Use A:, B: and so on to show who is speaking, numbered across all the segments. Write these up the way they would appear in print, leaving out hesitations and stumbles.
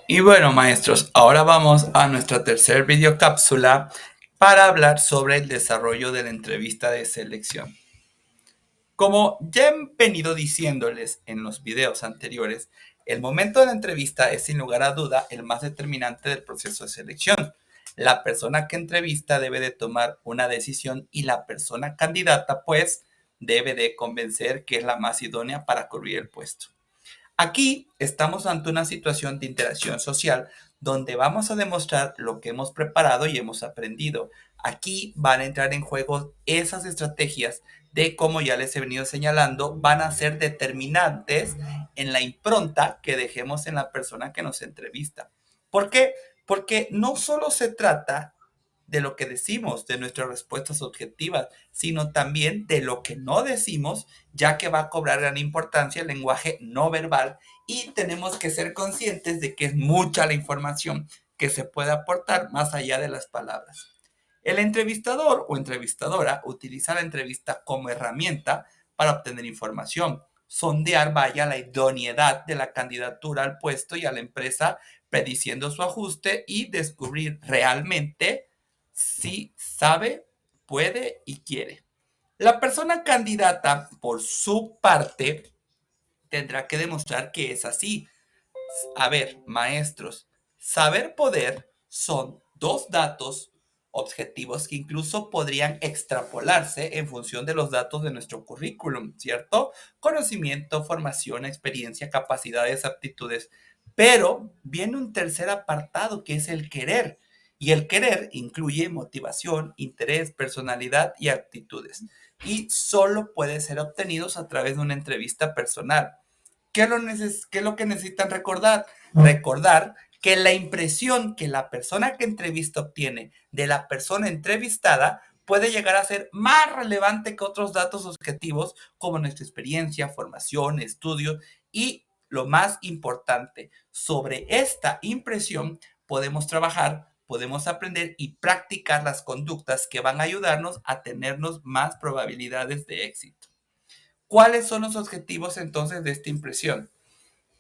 A: Y bueno, maestros, ahora vamos a nuestra tercer videocápsula para hablar sobre el desarrollo de la entrevista de selección. Como ya he venido diciéndoles en los videos anteriores, el momento de la entrevista es sin lugar a duda el más determinante del proceso de selección. La persona que entrevista debe de tomar una decisión y la persona candidata pues debe de convencer que es la más idónea para cubrir el puesto. Aquí estamos ante una situación de interacción social donde vamos a demostrar lo que hemos preparado y hemos aprendido. Aquí van a entrar en juego esas estrategias de, como ya les he venido señalando, van a ser determinantes en la impronta que dejemos en la persona que nos entrevista. ¿Por qué? Porque no solo se trata de lo que decimos, de nuestras respuestas objetivas, sino también de lo que no decimos, ya que va a cobrar gran importancia el lenguaje no verbal y tenemos que ser conscientes de que es mucha la información que se puede aportar más allá de las palabras. El entrevistador o entrevistadora utiliza la entrevista como herramienta para obtener información, sondear, vaya, la idoneidad de la candidatura al puesto y a la empresa, prediciendo su ajuste y descubrir realmente si sabe, puede y quiere. La persona candidata, por su parte, tendrá que demostrar que es así. A ver, maestros, saber poder son dos datos objetivos que incluso podrían extrapolarse en función de los datos de nuestro currículum, ¿cierto? Conocimiento, formación, experiencia, capacidades, aptitudes. Pero viene un tercer apartado que es el querer. Y el querer incluye motivación, interés, personalidad y actitudes. Y solo puede ser obtenidos a través de una entrevista personal. ¿Qué es lo que necesitan recordar? Recordar que la impresión que la persona que entrevista obtiene de la persona entrevistada puede llegar a ser más relevante que otros datos objetivos como nuestra experiencia, formación, estudio y lo más importante, sobre esta impresión podemos trabajar, podemos aprender y practicar las conductas que van a ayudarnos a tenernos más probabilidades de éxito. ¿Cuáles son los objetivos entonces de esta impresión?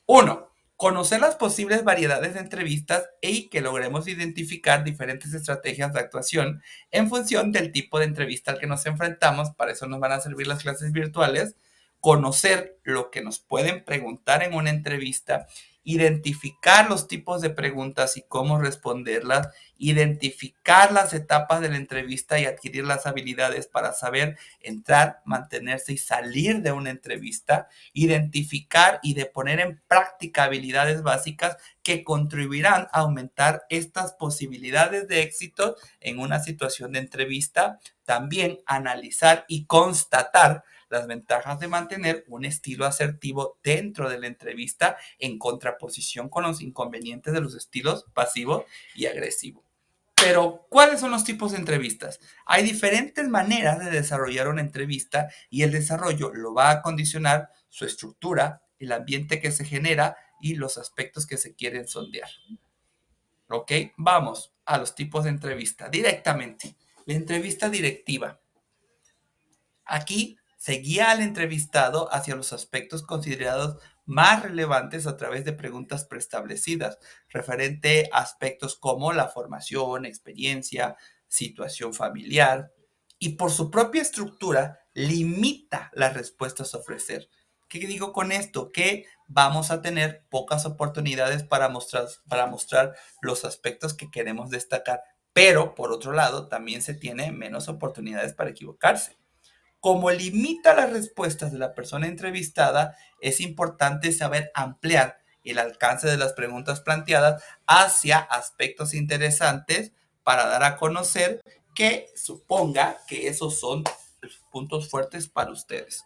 A: Uno, conocer las posibles variedades de entrevistas y que logremos identificar diferentes estrategias de actuación en función del tipo de entrevista al que nos enfrentamos. Para eso nos van a servir las clases virtuales. Conocer lo que nos pueden preguntar en una entrevista, identificar los tipos de preguntas y cómo responderlas, identificar las etapas de la entrevista y adquirir las habilidades para saber entrar, mantenerse y salir de una entrevista, identificar y de poner en práctica habilidades básicas que contribuirán a aumentar estas posibilidades de éxito en una situación de entrevista. También analizar y constatar las ventajas de mantener un estilo asertivo dentro de la entrevista en contraposición con los inconvenientes de los estilos pasivo y agresivo. Pero, ¿cuáles son los tipos de entrevistas? Hay diferentes maneras de desarrollar una entrevista y el desarrollo lo va a condicionar su estructura, el ambiente que se genera y los aspectos que se quieren sondear. ¿Ok? Vamos a los tipos de entrevista directamente. La entrevista directiva. Aquí se guía al entrevistado hacia los aspectos considerados más relevantes a través de preguntas preestablecidas, referente a aspectos como la formación, experiencia, situación familiar, y por su propia estructura limita las respuestas a ofrecer. ¿Qué digo con esto? Que vamos a tener pocas oportunidades para mostrar los aspectos que queremos destacar, pero por otro lado también se tiene menos oportunidades para equivocarse. Como limita las respuestas de la persona entrevistada, es importante saber ampliar el alcance de las preguntas planteadas hacia aspectos interesantes para dar a conocer que suponga que esos son los puntos fuertes para ustedes.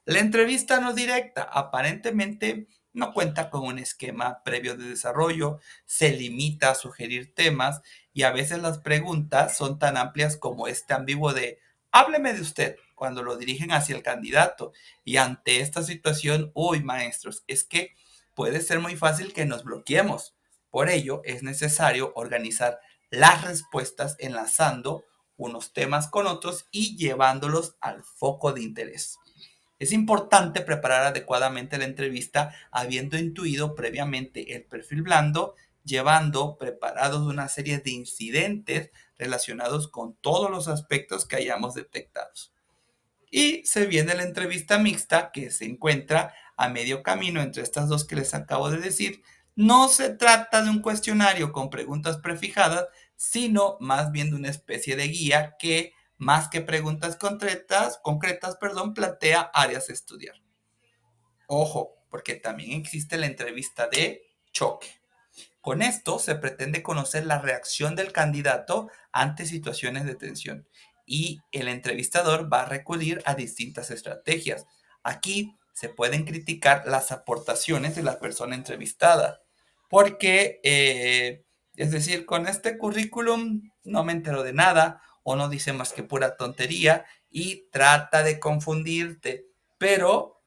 A: La entrevista no directa aparentemente no cuenta con un esquema previo de desarrollo, se limita a sugerir temas y a veces las preguntas son tan amplias como este ambiguo de hábleme de usted cuando lo dirigen hacia el candidato. Y ante esta situación, uy, maestros, es que puede ser muy fácil que nos bloqueemos. Por ello, es necesario organizar las respuestas enlazando unos temas con otros y llevándolos al foco de interés. Es importante preparar adecuadamente la entrevista habiendo intuido previamente el perfil blando, llevando preparados una serie de incidentes relacionados con todos los aspectos que hayamos detectado. Y se viene la entrevista mixta que se encuentra a medio camino entre estas dos que les acabo de decir. No se trata de un cuestionario con preguntas prefijadas, sino más bien de una especie de guía que, más que preguntas concretas, plantea áreas a estudiar. Ojo, porque también existe la entrevista de choque. Con esto se pretende conocer la reacción del candidato ante situaciones de tensión y el entrevistador va a recurrir a distintas estrategias. Aquí se pueden criticar las aportaciones de la persona entrevistada, porque, es decir, con este currículum no me entero de nada o no dice más que pura tontería y trata de confundirte, pero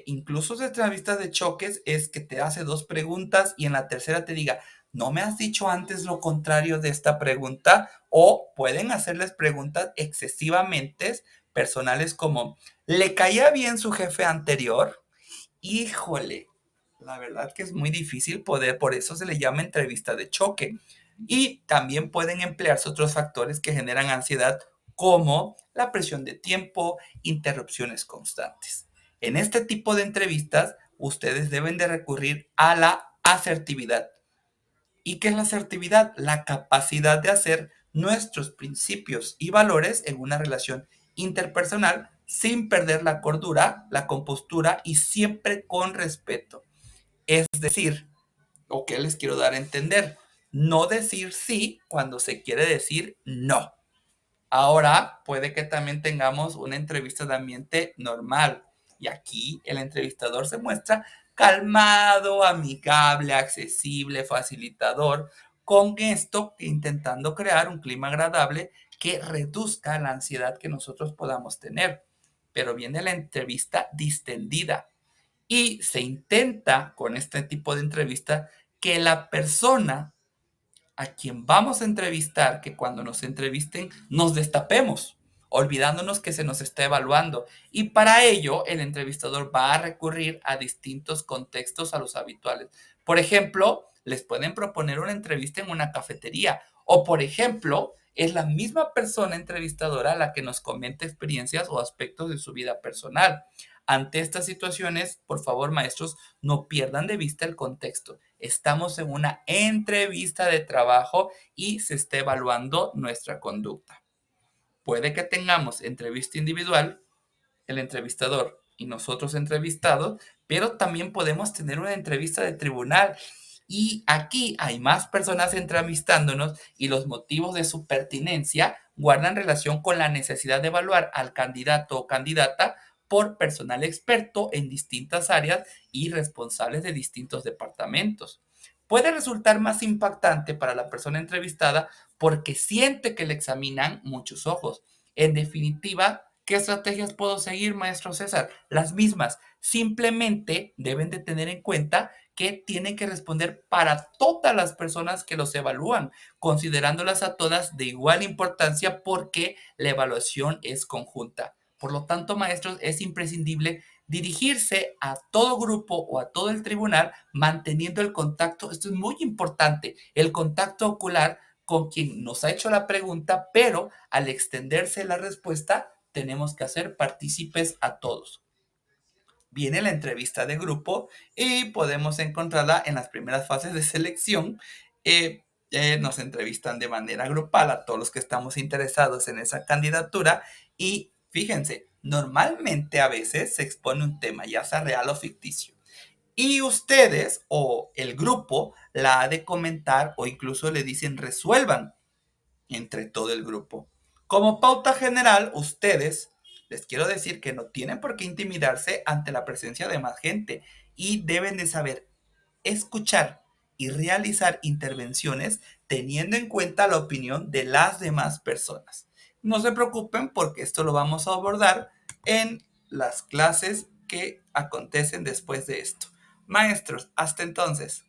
A: incluso de entrevistas de choques es que te hace dos preguntas y en la tercera te diga, ¿no me has dicho antes lo contrario de esta pregunta? O pueden hacerles preguntas excesivamente personales como, ¿le caía bien su jefe anterior? Híjole, la verdad que es muy difícil poder, por eso se le llama entrevista de choque. Y también pueden emplearse otros factores que generan ansiedad, como la presión de tiempo, interrupciones constantes. En este tipo de entrevistas, ustedes deben de recurrir a la asertividad. ¿Y qué es la asertividad? La capacidad de hacer nuestros principios y valores en una relación interpersonal sin perder la cordura, la compostura y siempre con respeto. Es decir, ¿o qué les quiero dar a entender? No decir sí cuando se quiere decir no. Ahora puede que también tengamos una entrevista de ambiente normal y aquí el entrevistador se muestra calmado, amigable, accesible, facilitador, con esto intentando crear un clima agradable que reduzca la ansiedad que nosotros podamos tener. Pero viene la entrevista distendida y se intenta con este tipo de entrevista que la persona a quien vamos a entrevistar, que cuando nos entrevisten nos destapemos, olvidándonos que se nos está evaluando. Y para ello, el entrevistador va a recurrir a distintos contextos a los habituales. Por ejemplo, les pueden proponer una entrevista en una cafetería o, por ejemplo, es la misma persona entrevistadora la que nos comenta experiencias o aspectos de su vida personal. Ante estas situaciones, por favor, maestros, no pierdan de vista el contexto. Estamos en una entrevista de trabajo y se está evaluando nuestra conducta. Puede que tengamos entrevista individual, el entrevistador y nosotros entrevistados, pero también podemos tener una entrevista de tribunal. Y aquí hay más personas entrevistándonos y los motivos de su pertinencia guardan relación con la necesidad de evaluar al candidato o candidata por personal experto en distintas áreas y responsables de distintos departamentos. Puede resultar más impactante para la persona entrevistada porque siente que le examinan muchos ojos. En definitiva, ¿qué estrategias puedo seguir, maestro César? Las mismas. Simplemente deben de tener en cuenta que tienen que responder para todas las personas que los evalúan, considerándolas a todas de igual importancia porque la evaluación es conjunta. Por lo tanto, maestros, es imprescindible dirigirse a todo grupo o a todo el tribunal manteniendo el contacto. Esto es muy importante, el contacto ocular con quien nos ha hecho la pregunta, pero al extenderse la respuesta, tenemos que hacer partícipes a todos. Viene la entrevista de grupo y podemos encontrarla en las primeras fases de selección. Eh, Nos entrevistan de manera grupal a todos los que estamos interesados en esa candidatura y fíjense, normalmente a veces se expone un tema, ya sea real o ficticio. Y ustedes o el grupo la ha de comentar o incluso le dicen resuelvan entre todo el grupo. Como pauta general, ustedes, les quiero decir que no tienen por qué intimidarse ante la presencia de más gente y deben de saber escuchar y realizar intervenciones teniendo en cuenta la opinión de las demás personas. No se preocupen porque esto lo vamos a abordar en las clases que acontecen después de esto. Maestros, hasta entonces.